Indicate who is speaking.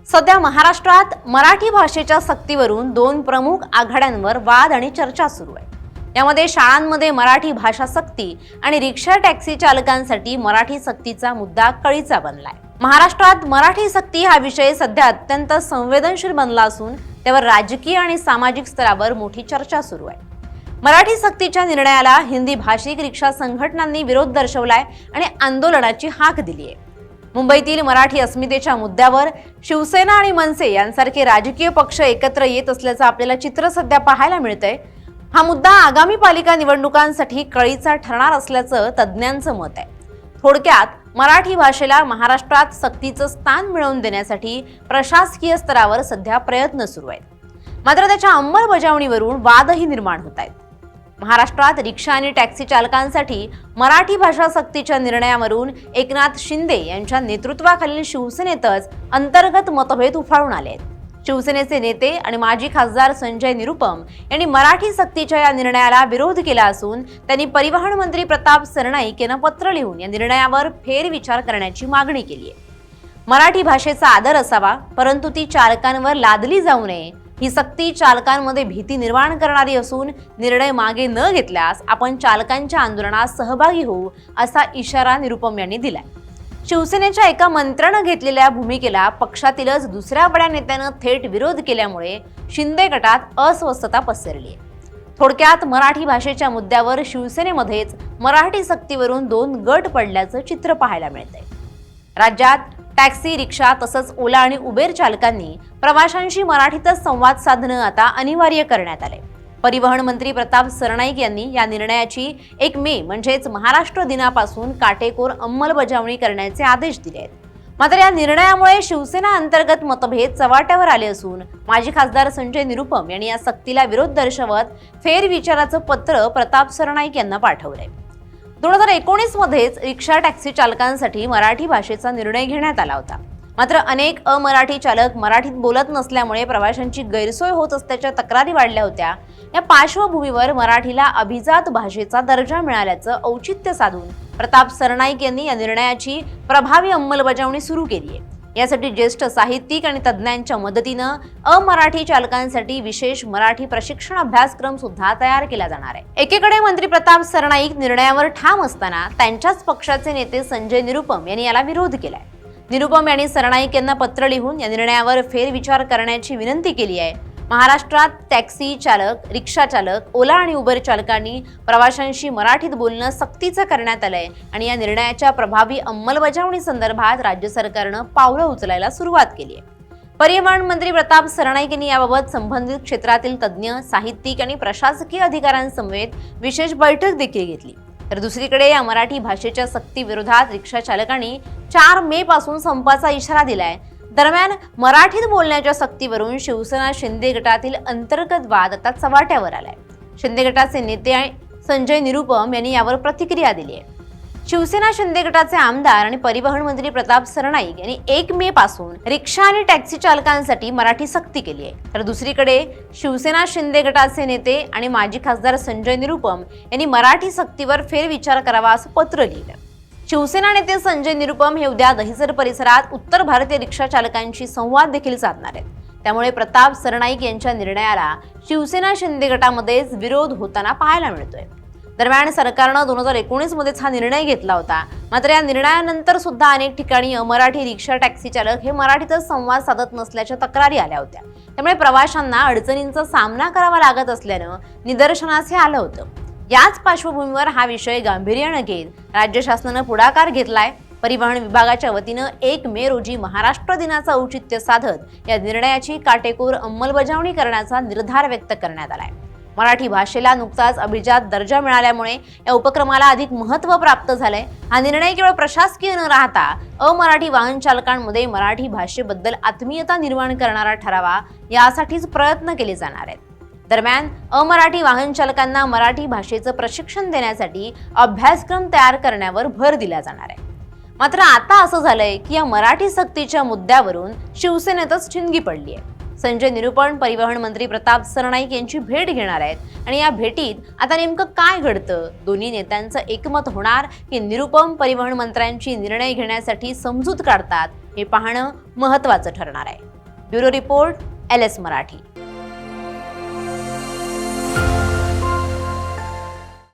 Speaker 1: सध्या महाराष्ट्रात मराठी भाषेच्या सक्तीवरून दोन प्रमुख आघाड्यांवर वाद आणि चर्चा सुरू आहे। यामध्ये शाळांमध्ये मराठी भाषा सक्ती आणि रिक्षा टॅक्सी चालकांसाठी मराठी सक्तीचा मुद्दा कळीचा बनलाय। महाराष्ट्रात मराठी सक्ती हा विषय सध्या अत्यंत संवेदनशील बनला असून त्यावर राजकीय आणि सामाजिक स्तरावर मोठी चर्चा सुरू आहे। मराठी सक्तीच्या निर्णयाला हिंदी भाषिक रिक्षा संघटनांनी विरोध दर्शवलाय आणि आंदोलनाची हाक दिली आहे। मुंबईतील मराठी अस्मितेच्या मुद्द्यावर शिवसेना आणि मनसे यांसारखे राजकीय पक्ष एकत्र येत असल्याचं आपल्याला चित्र सध्या पाहायला मिळतंय। हा मुद्दा आगामी पालिका निवडणुकांसाठी कळीचा ठरणार असल्याचं तज्ज्ञांचं मत आहे। थोडक्यात मराठी भाषेला महाराष्ट्रात सक्तीचं स्थान मिळवून देण्यासाठी प्रशासकीय स्तरावर सध्या प्रयत्न सुरू आहेत, मात्र त्याच्या अंमलबजावणीवरून वादही निर्माण होत आहेत। महाराष्ट्रात रिक्षा आणि टॅक्सी चालकांसाठी मराठी भाषा सक्तीच्या निर्णयावरून एकनाथ शिंदे यांच्या नेतृत्वाखालील शिवसेनेतच अंतर्गत मतभेद उफाळून आले आहेत। शिवसेनेचे नेते आणि माजी खासदार संजय निरुपम यांनी मराठी सक्तीच्या या निर्णयाला विरोध केला असून त्यांनी परिवहन मंत्री प्रताप सरनाईक यांना पत्र लिहून या निर्णयावर फेरविचार करण्याची मागणी केली आहे। मराठी भाषेचा आदर असावा, परंतु ती चालकांवर लादली जाऊ नये। ही सक्ती चालकांमध्ये भीती निर्माण करणारी असून निर्णय मागे न घेतल्यास आपण चालकांच्या आंदोलनात सहभागी होऊ, असा इशारा निरुपम यांनी दिलाय। शिवसेनेच्या एका मंत्र्यानं घेतलेल्या भूमिकेला पक्षातीलच दुसऱ्या बड्या नेत्यानं थेट विरोध केल्यामुळे शिंदे गटात अस्वस्थता पसरली आहे। थोडक्यात मराठी भाषेच्या मुद्द्यावर शिवसेनेमध्येच मराठी सक्तीवरून दोन गट पडल्याचं चित्र पाहायला मिळतंय। राज्यात टॅक्सी, रिक्षा तसंच ओला आणि उबेर चालकांनी प्रवाशांशी मराठीतच संवाद साधणं आता अनिवार्य करण्यात आलंय। परिवहन मंत्री प्रताप सरनाईक यांनी या निर्णयाची 1 मे म्हणजेच महाराष्ट्र दिनापासून काटेकोर अंमलबजावणी करण्याचे आदेश दिले आहेत। मात्र या निर्णयामुळे शिवसेना अंतर्गत मतभेद चव्हाट्यावर आले असून माजी खासदार संजय निरुपम यांनी या सक्तीला विरोध दर्शवत फेरविचाराचं पत्र प्रताप सरनाईक यांना पाठवलंय। 2019 मध्येच रिक्षा टॅक्सी चालकांसाठी मराठी भाषेचा निर्णय घेण्यात आला होता, मात्र अनेक अमराठी चालक मराठीत बोलत नसल्यामुळे प्रवाशांची गैरसोय होत असल्याच्या तक्रारी वाढल्या होत्या। या पार्श्वभूमीवर मराठीला अभिजात भाषेचा दर्जा मिळाल्याचं औचित्य साधून प्रताप सरनाईक यांनी या निर्णयाची प्रभावी अंमलबजावणी सुरू केली आहे। यासाठी ज्येष्ठ साहित्यिक आणि तज्ज्ञांच्या मदतीनं अमराठी चालकांसाठी विशेष मराठी प्रशिक्षण अभ्यासक्रम सुद्धा तयार केला जाणार आहे। एकीकडे मंत्री प्रताप सरनाईक निर्णयावर ठाम असताना त्यांच्याच पक्षाचे नेते संजय निरुपम यांनी याला विरोध केलाय। निरुपम यांनी सरनाईक यांना पत्र लिहून या निर्णयावर फेरविचार करण्याची विनंती केली आहे। महाराष्ट्रात टॅक्सी चालक, रिक्षा चालक, ओला आणि उबर चालकांनी प्रवाशांशी मराठीत बोलणं सक्तीचं करण्यात आलंय आणि या निर्णयाच्या प्रभावी अंमलबजावणी संदर्भात राज्य सरकारनं पावलं उचलायला सुरुवात केली आहे। परिवहन मंत्री प्रताप सरनाईक यांनी याबाबत संबंधित क्षेत्रातील तज्ज्ञ, साहित्यिक आणि प्रशासकीय अधिकाऱ्यांसमवेत विशेष बैठक देखील घेतली। तर दुसरीकडे या मराठी भाषेच्या सक्ती विरोधात रिक्षा चालकांनी 4 मे पासून संपाचा इशारा दिलाय। दरम्यान मराठीत बोलण्याच्या सक्तीवरून शिवसेना शिंदे गटातील अंतर्गत वाद आता चव्हाट्यावर आलाय। शिंदे गटाचे नेते संजय निरुपम यांनी यावर प्रतिक्रिया दिली आहे। शिवसेना शिंदे गटाचे आमदार आणि परिवहन मंत्री प्रताप सरनाईक यांनी 1 मे पासून रिक्षा आणि टॅक्सी चालकांसाठी मराठी सक्ती केली आहे, तर दुसरीकडे शिवसेना शिंदे गटाचे नेते आणि माजी खासदार संजय निरुपम यांनी मराठी सक्तीवर फेरविचार करावा असं पत्र लिहिलं। शिवसेना नेते संजय निरुपम हे उद्या दहिसर परिसरात उत्तर भारतीय रिक्षा चालकांशी संवाद देखील साधणार आहेत। त्यामुळे प्रताप सरनाईक यांच्या निर्णयाला शिवसेना शिंदे गटामध्येच विरोध होताना पाहायला मिळतोय। दरम्यान सरकारनं 2019 मध्येच हा निर्णय घेतला होता, मात्र या निर्णयानंतर सुद्धा अनेक ठिकाणी अमराठी रिक्षा टॅक्सी चालक हे मराठीतच संवाद साधत नसल्याच्या तक्रारी आल्या होत्या। त्यामुळे प्रवाशांना अडचणींचा सामना करावा लागत असल्यानं निदर्शनास आलं होतं। याच पार्श्वभूमीवर हा विषय गांभीर्यानं घेत राज्य शासनानं पुढाकार घेतलाय। परिवहन विभागाच्या वतीनं 1 मे रोजी महाराष्ट्र दिनाचं औचित्य साधत या निर्णयाची काटेकोर अंमलबजावणी करण्याचा निर्धार व्यक्त करण्यात आलाय। मराठी भाषेला नुकताच अभिजात दर्जा मिळाल्यामुळे या उपक्रमाला अधिक महत्त्व प्राप्त झालंय। हा निर्णय केवळ प्रशासकीय न राहता अमराठी वाहन चालकांमध्ये मराठी भाषेबद्दल आत्मीयता निर्माण करणारा ठरावा, यासाठीच प्रयत्न केले जाणार आहेत। दरम्यान अमराठी वाहन चालकांना मराठी भाषेचं प्रशिक्षण देण्यासाठी अभ्यासक्रम तयार करण्यावर भर दिला जाणार आहे। मात्र आता असं झालंय की या मराठी सक्तीच्या मुद्द्यावरून शिवसेनेतच ठिणगी पडली आहे। संजय निरुपम परिवहन मंत्री प्रताप सरनाईक यांची भेट घेणार आहेत आणि या भेटीत आता नेमकं काय घडतं, दोन्ही नेत्यांचं एकमत होणार की निरुपम परिवहन मंत्र्यांची निर्णय घेण्यासाठी समजूत काढतात, हे पाहणं महत्त्वाचं ठरणार आहे। Bureau report LS Marathi.